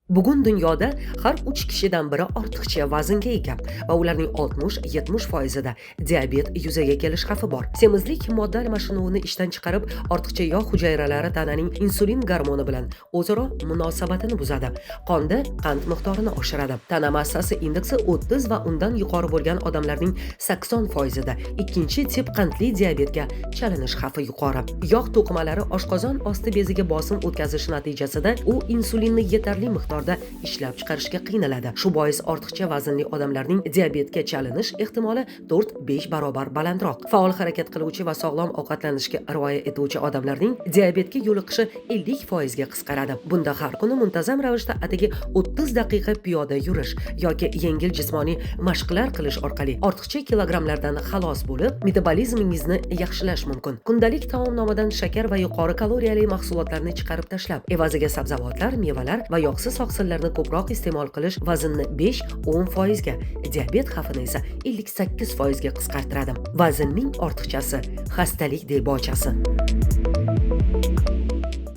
Bugun dunyoda har 3 kishidan biri ortiqcha vaznga ega va ularning 60-70% da diabet yuzaga kelish xavfi bor. Semizlik modda almashinuvini ishdan chiqarib, ortiqcha yog' hujayralari tananing insulin gormoni bilan o'zaro munosabatini buzadi. Qonda qand miqdorini oshiradi. Tana massasi indeksi 30 va undan yuqori bo'lgan odamlarning 80% da ikkinchi tip qandli diabetga chalinish xavfi yuqori. Yog' to'qimalari oshqozon osti beziga bosim o'tkazish natijasida u insulinni yetarli miqdorda ishlab chiqarishga qiynaladi. Shu bois ortiqcha vaznli odamlarning diabetga chalinish ehtimoli 4-5 barobar balandroq. Faol harakat qiluvchi va sog'lom ovqatlanishga rioya etuvchi odamlarning diabetga yo'liqishi 50% ga qisqaradi. Bunda har kuni muntazam ravishda atigi 30 daqiqa piyoda yurish yoki yengil jismoniy mashqlar qilish orqali ortiqcha kilogramlardan xalos bo'lib, metabolizmingizni yaxshilash mumkin. Kundalik taomnomadan shakar va yuqori kaloriyali mahsulotlarni chiqarib tashlab, evaziga sabzavotlar, mevalar va yog'siz oqsillarni ko'proq iste'mol qilish vaznni 5-10% ga, diabet xavfini esa 58% ga qisqartiradi. Vaznning ortiqchasi xastalik debochasi.